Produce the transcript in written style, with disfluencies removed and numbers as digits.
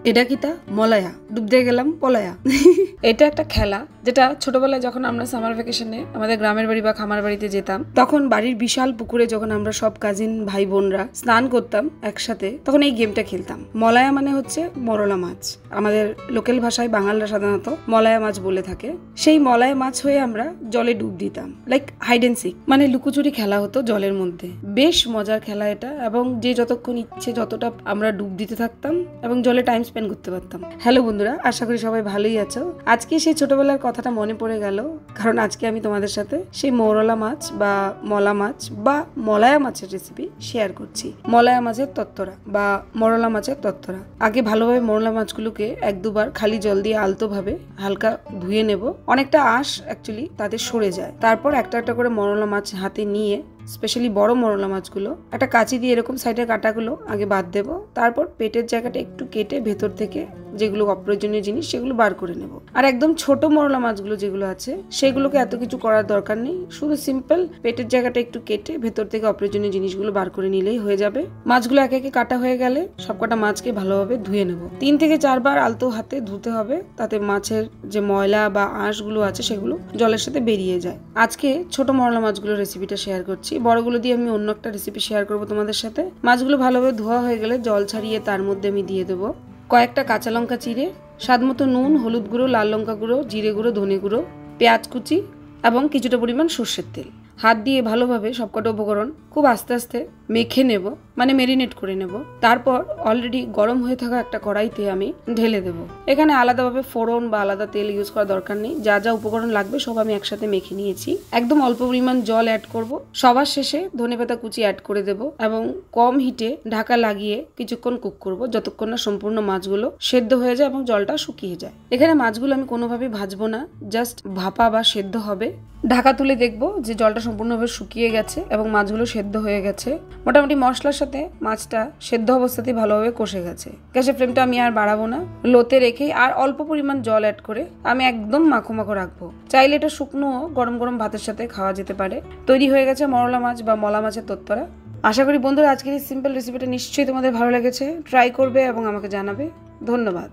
এটা কি তা মলায়া ডুব দিয়ে গেলাম পলায়া। এটা একটা খেলা যেটা ছোটবেলায় যখন আমরা সামার ভ্যাকেশনে আমাদের গ্রামের বাড়ি বা খামার বাড়িতে যেতাম, তখন বাড়ির বিশাল পুকুরে যখন আমরা সব কাজিন ভাই বোনরা স্নান করতাম একসাথে, তখন এই গেমটা খেলতাম। মলায়া মানে হচ্ছে মরলা মাছ, আমাদের লোকাল ভাষায় বাঙালরা সাধারণত মলায়া মাছ বলে থাকে। সেই মলায়া মাছ হয়ে আমরা জলে ডুব দিতাম, লাইক হাইড এন্ড সিক, মানে লুকোচুরি খেলা হতো জলের মধ্যে। বেশ মজার খেলা এটা, এবং যে যতক্ষণ ইচ্ছে যতটা আমরা ডুব দিতে থাকতাম এবং জলে টাইম স্পেন্ড করতে পারতাম। হ্যালো বন্ধুরা, আশা করি সবাই ভালোই আছো। আজকে সেই ছোটবেলার কথাটা মনে পড়ে গেল, কারণ আজকে আমি তোমাদের সাথে সেই মরলা মাছ বা মলা মাছ বা মলায়া মাছের রেসিপি শেয়ার করছি। মলায়া মাছের তত্ত্বরা বা মরলা মাছের তত্ত্বরা। আগে ভালোভাবে মরলা মাছগুলোকে এক দুবার খালি জল দিয়ে আলতোভাবে হালকা ধুয়ে নেব, অনেকটা আঁশ অ্যাকচুয়ালি তাদের সরে যায়। তারপর একটা একটা করে মরলা মাছ হাতে নিয়ে, স্পেশালি বড় মরলা মাছগুলো একটা কাঁচি দিয়ে এরকম সাইডের কাঁটাগুলো আগে বাদ দেবো। তারপর পেটের জায়গাটা একটু কেটে ভেতর থেকে যেগুলো অপ্রয়োজনীয় জিনিস সেগুলো বার করে নেব। আর একদম ছোট মরলা মাছগুলো যেগুলো আছে সেগুলোকে এত কিছু করার দরকার নেই, শুধু সিম্পল পেটের জায়গাটা একটু কেটে ভেতর থেকে অপ্রয়োজনীয় জিনিসগুলো বার করে নিলেই হয়ে যাবে। মাছগুলো একে একে কাটা হয়ে গেলে সবকটা মাছকে ভালোভাবে ধুয়ে নেব। 3 থেকে 4 বার আলতো হাতে ধুতে হবে, তাতে মাছের যে ময়লা বা আঁশগুলো আছে সেগুলো জলের সাথে বেরিয়ে যায়। আজকে ছোট মরলা মাছগুলোর রেসিপিটা শেয়ার করছি, বড়গুলো দিয়ে আমি অন্য একটা রেসিপি শেয়ার করবো তোমাদের সাথে। মাছগুলো ভালোভাবে ধোয়া হয়ে গেলে জল ছাড়িয়ে তার মধ্যে আমি দিয়ে দেবো কয়েকটা কাঁচা লঙ্কা চিড়ে, স্বাদ মতো নুন, হলুদ গুঁড়ো, লাল লঙ্কা গুঁড়ো, জিরে গুঁড়ো, ধনে গুঁড়ো, পেঁয়াজ কুচি এবং কিছুটা পরিমাণ সর্ষের তেল। হাত দিয়ে ভালোভাবে সবকটা উপকরণ খুব আস্তে আস্তে মেখে নেব, মানে মেরিনেট করে নেব। তারপর অলরেডি গরম হয়ে থাকা একটা কড়াইতে আমি ঢেলে দেব। এখানে আলাদাভাবে ফোড়ন বা আলাদা তেল ইউজ করার দরকার নেই, যা যা উপকরণ লাগবে সব আমি একসাথে মেখে নিয়েছি। একদম অল্প পরিমাণ জল অ্যাড করব, সবার শেষে ধনেপাতা কুচি অ্যাড করে দেব এবং কম হিটে ঢাকা লাগিয়ে কিছুক্ষণ কুক করব, যতক্ষণ না সম্পূর্ণ মাছগুলো সেদ্ধ হয়ে যায় এবং জলটা শুকিয়ে যায়। এখানে মাছগুলো আমি কোনোভাবেই ভাজবো না, জাস্ট ভাপা বা সেদ্ধ হবে। ঢাকা তুলে দেখবো যে জলটা সম্পূর্ণভাবে শুকিয়ে গেছে এবং মাছগুলো সেদ্ধ হয়ে গেছে। মোটামুটি মশলার সাথে মাছটা সেদ্ধ অবস্থাতেই ভালোভাবে কষে গেছে। গ্যাসের ফ্লেমটা আমি আর বাড়াবো না, লোতে রেখেই আর অল্প পরিমাণ জল অ্যাড করে আমি একদম মাখো মাখো রাখবো। চাইলে এটা শুকনো গরম গরম ভাতের সাথে খাওয়া যেতে পারে। তৈরি হয়ে গেছে মরলা মাছ বা মলা মাছের তত্ত্বরা। আশা করি বন্ধুরা আজকের এই সিম্পল রেসিপিটা নিশ্চয়ই তোমাদের ভালো লেগেছে। ট্রাই করবে এবং আমাকে জানাবে। ধন্যবাদ।